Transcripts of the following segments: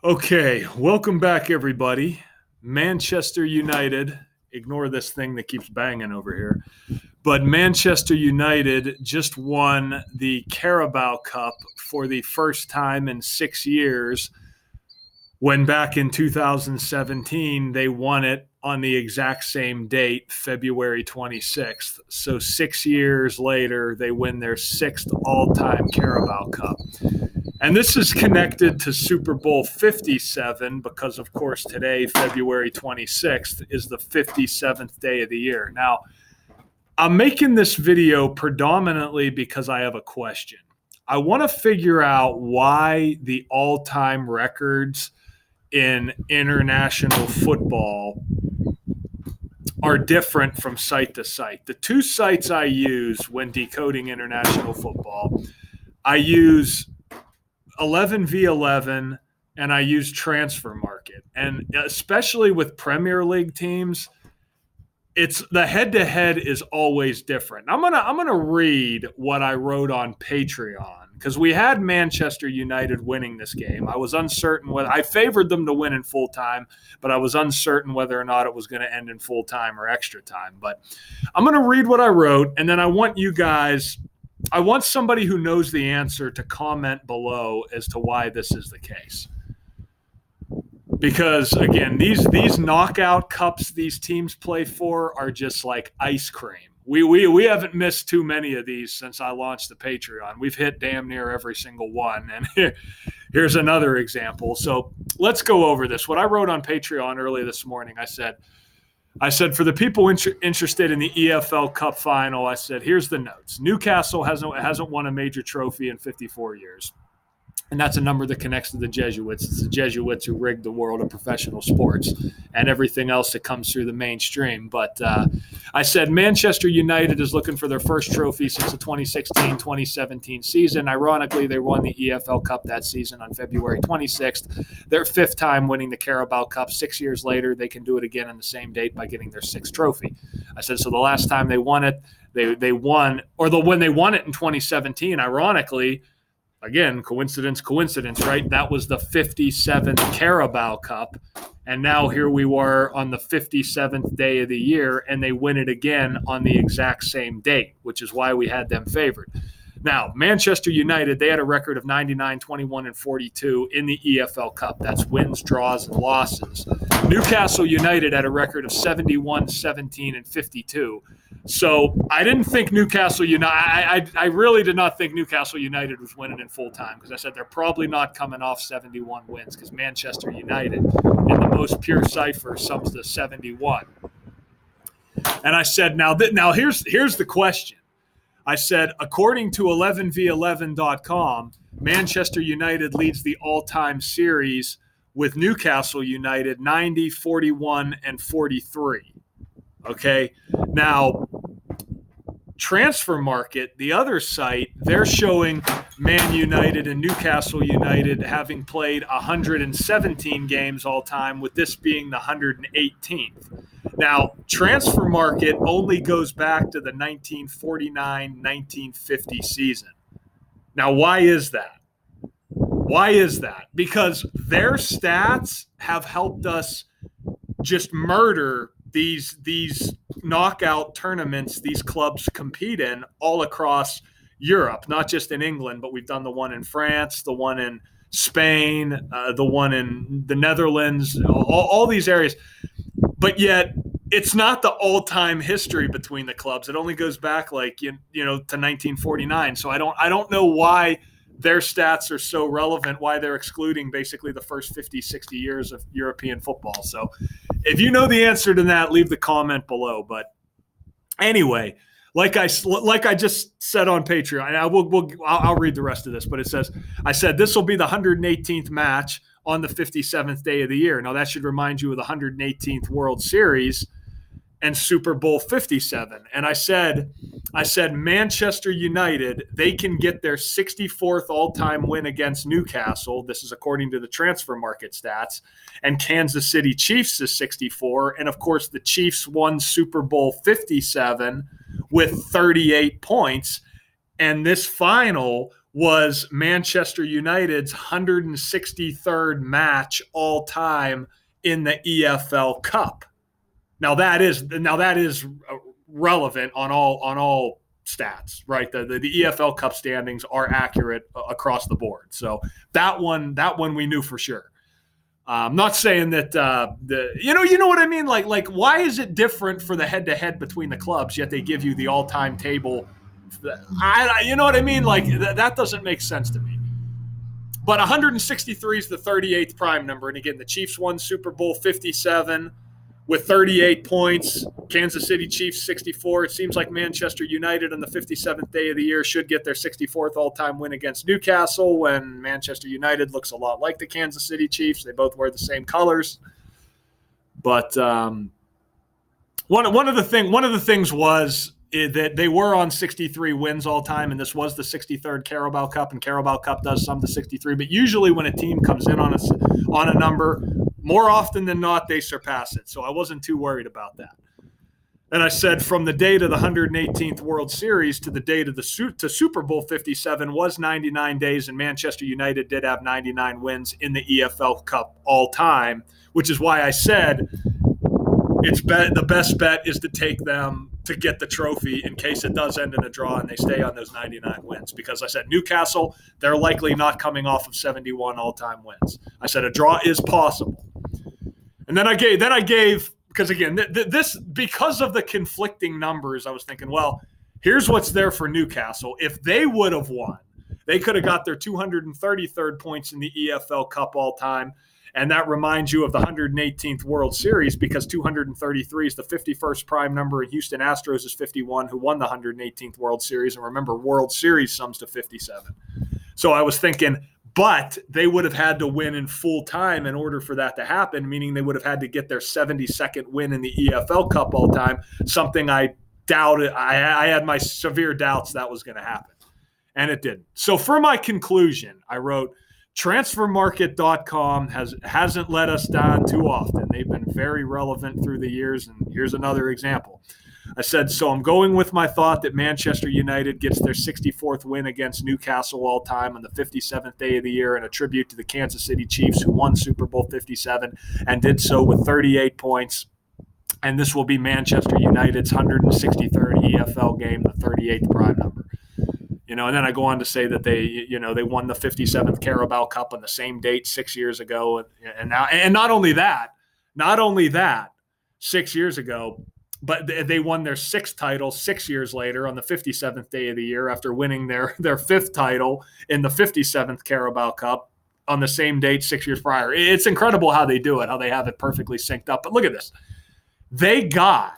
Okay, welcome back, everybody. Manchester United, ignore this thing that keeps banging over here, but Manchester United just won the Carabao Cup for the first time in 6 years, when back in 2017, they won it on the exact same date, February 26th. So 6 years later, they win their sixth all-time Carabao Cup. And this is connected to Super Bowl 57 because, of course, today, February 26th, is the 57th day of the year. Now, I'm making this video predominantly because I have a question. I want to figure out why the all-time records in international football are different from site to site. The two sites I use when decoding international football, I use 11v11 and I use Transfer Market. And especially with Premier League teams, it's the head-to-head is always different. I'm gonna read what I wrote on Patreon because we had Manchester United winning this game. I was uncertain whether I favored them to win in full time, but I was uncertain whether or not it was going to end in full time or extra time. But I'm going to read what I wrote, and then I want somebody who knows the answer to comment below as to why this is the case. Because, again, these knockout cups these teams play for are just like ice cream. We haven't missed too many of these since I launched the Patreon. We've hit damn near every single one. And here's another example. So let's go over this. What I wrote on Patreon early this morning, I said, for the people interested in the EFL Cup final, I said, here's the notes. Newcastle hasn't won a major trophy in 54 years. And that's a number that connects to the Jesuits. It's the Jesuits who rigged the world of professional sports and everything else that comes through the mainstream. But I said Manchester United is looking for their first trophy since the 2016-2017 season. Ironically, they won the EFL Cup that season on February 26th. Their fifth time winning the Carabao Cup. 6 years later, they can do it again on the same date by getting their sixth trophy. I said, so the last time they won it, when they won it in 2017, ironically, again, coincidence, right? That was the 57th Carabao Cup. And now here we were on the 57th day of the year, and they win it again on the exact same date, which is why we had them favored. Now, Manchester United, they had a record of 99, 21, and 42 in the EFL Cup. That's wins, draws, and losses. Newcastle United had a record of 71, 17, and 52. So I didn't think Newcastle United – I really did not think Newcastle United was winning in full time because I said they're probably not coming off 71 wins because Manchester United, in the most pure cipher, sums to 71. And I said, now here's the question. I said, according to 11v11.com, Manchester United leads the all-time series with Newcastle United 90, 41, and 43. Okay? Now, Transfer Market, the other site, they're showing Man United and Newcastle United having played 117 games all time, with this being the 118th. Now, Transfer Market only goes back to the 1949-1950 season. Now, why is that? Because their stats have helped us just murder these knockout tournaments these clubs compete in all across Europe, not just in England, but we've done the one in France, the one in Spain, the one in the Netherlands, all these areas. But yet it's not the all-time history between the clubs. It only goes back to 1949. So I don't know why their stats are so relevant, why they're excluding basically the first 50, 60 years of European football. So if you know the answer to that, leave the comment below. But anyway, like I just said on Patreon, and I'll read the rest of this, but it says, I said this will be the 118th match on the 57th day of the year. Now that should remind you of the 118th World Series and Super Bowl 57. And I said Manchester United, they can get their 64th all-time win against Newcastle. This is according to the Transfer Market stats. And Kansas City Chiefs is 64. And, of course, the Chiefs won Super Bowl 57 with 38 points. And this final was Manchester United's 163rd match all time in the EFL Cup. Now that is relevant on all stats, right? The EFL Cup standings are accurate across the board. So that one we knew for sure. I'm not saying that you know what I mean. Like why is it different for the head-to-head between the clubs? Yet they give you the all-time table. You know what I mean? Like that doesn't make sense to me. But 163 is the 38th prime number, and again, the Chiefs won Super Bowl 57 with 38 points. Kansas City Chiefs 64. It seems like Manchester United on the 57th day of the year should get their 64th all-time win against Newcastle, when Manchester United looks a lot like the Kansas City Chiefs. They both wear the same colors. But one of the things was that they were on 63 wins all time, and this was the 63rd Carabao Cup, and Carabao Cup does sum to 63. But usually when a team comes in on a number, more often than not, they surpass it. So I wasn't too worried about that. And I said from the date of the 118th World Series to the date of to Super Bowl 57 was 99 days, and Manchester United did have 99 wins in the EFL Cup all time, which is why I said the best bet is to take them to get the trophy in case it does end in a draw and they stay on those 99 wins. Because I said Newcastle, they're likely not coming off of 71 all-time wins. I said a draw is possible. And then I gave because again, because of the conflicting numbers, I was thinking, well, here's what's there for Newcastle. If they would have won, they could have got their 233rd points in the EFL Cup all time. And that reminds you of the 118th World Series, because 233 is the 51st prime number, and Houston Astros is 51, who won the 118th World Series. And remember, World Series sums to 57. So I was thinking, but they would have had to win in full time in order for that to happen, meaning they would have had to get their 72nd win in the EFL Cup all time, something I doubted. I had my severe doubts that was going to happen, and it didn't. So for my conclusion, I wrote, transfermarket.com hasn't let us down too often. They've been very relevant through the years, and here's another example. I said, so I'm going with my thought that Manchester United gets their 64th win against Newcastle all time on the 57th day of the year, in a tribute to the Kansas City Chiefs, who won Super Bowl 57 and did so with 38 points. And this will be Manchester United's 163rd EFL game, the 38th prime number. And then I go on to say that they won the 57th Carabao Cup on the same date 6 years ago, and not only that, 6 years ago, but they won their sixth title 6 years later on the 57th day of the year, after winning their fifth title in the 57th Carabao Cup on the same date 6 years prior. It's incredible how they do it, how they have it perfectly synced up. But look at this. They got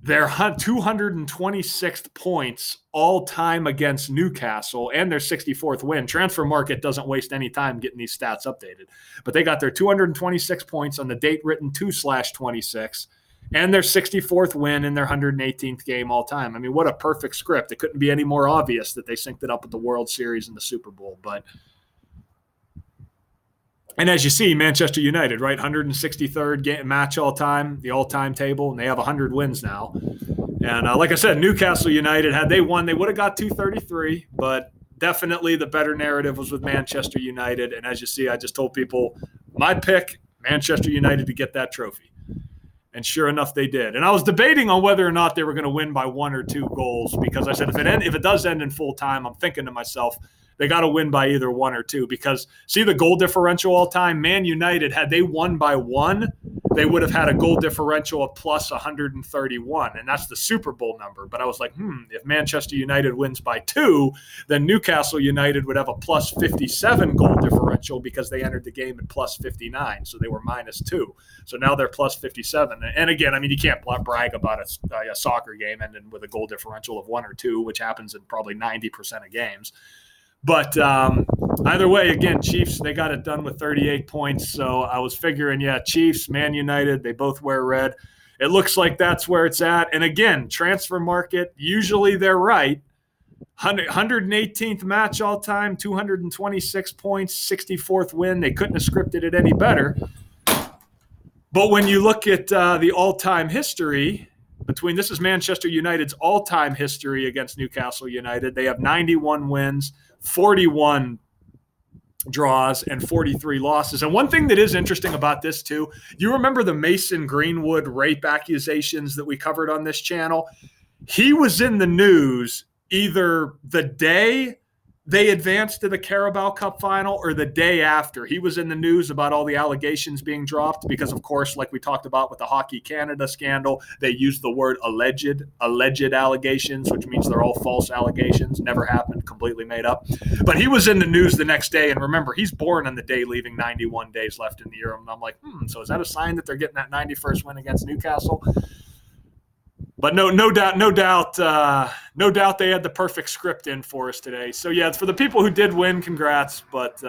their 226th points all time against Newcastle and their 64th win. Transfer Market doesn't waste any time getting these stats updated. But they got their 226 points on the date written 2/26 and their 64th win in their 118th game all time. I mean, what a perfect script. It couldn't be any more obvious that they synced it up with the World Series and the Super Bowl. And as you see, Manchester United, right, 163rd match all time, the all-time table, and they have 100 wins now. And like I said, Newcastle United, had they won, they would have got 233, but definitely the better narrative was with Manchester United. And as you see, I just told people my pick, Manchester United to get that trophy. And sure enough, they did. And I was debating on whether or not they were going to win by 1 or 2 goals, because I said if it does end in full time, I'm thinking to myself, they got to win by either 1 or 2, because see the goal differential all time, Man United, had they won by 1, they would have had a goal differential of plus 131, and that's the Super Bowl number. But I was like, if Manchester United wins by 2, then Newcastle United would have a plus 57 goal differential, because they entered the game at plus 59, so they were minus 2. So now they're plus 57. And again, I mean, you can't brag about a soccer game ending with a goal differential of 1 or 2, which happens in probably 90% of games. But either way, again, Chiefs, they got it done with 38 points. So I was figuring, Chiefs, Man United, they both wear red. It looks like that's where it's at. And again, Transfer Market, usually they're right. 118th match all time, 226 points, 64th win. They couldn't have scripted it any better. But when you look at the all-time history, this is Manchester United's all-time history against Newcastle United. They have 91 wins, 41 draws and 43 losses. And one thing that is interesting about this too, you remember the Mason Greenwood rape accusations that we covered on this channel? He was in the news either the day they advanced to the Carabao Cup final or the day after. He was in the news about all the allegations being dropped because, of course, like we talked about with the Hockey Canada scandal, they used the word alleged allegations, which means they're all false allegations, never happened, completely made up. But he was in the news the next day, and remember, he's born on the day leaving 91 days left in the year. And I'm like, so is that a sign that they're getting that 91st win against Newcastle? But no doubt, they had the perfect script in for us today. So yeah, for the people who did win, congrats. But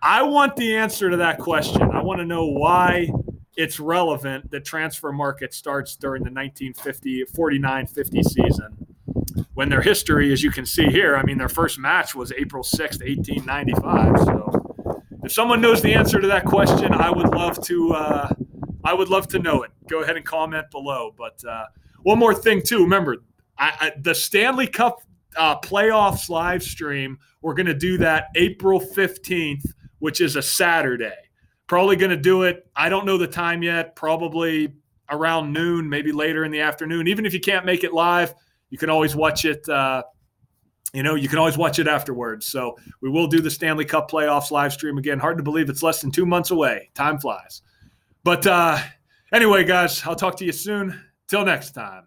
I want the answer to that question. I want to know why it's relevant that transfer market starts during the 49-50 season, when their history, as you can see here, I mean, their first match was April 6th, 1895. So if someone knows the answer to that question, I would love to know it. Go ahead and comment below. But one more thing, too. Remember, the Stanley Cup playoffs live stream, we're going to do that April 15th, which is a Saturday. Probably going to do it. I don't know the time yet. Probably around noon, maybe later in the afternoon. Even if you can't make it live, you can always watch it. You can always watch it afterwards. So we will do the Stanley Cup playoffs live stream again. Hard to believe it's less than 2 months away. Time flies. But anyway, guys, I'll talk to you soon. Till next time.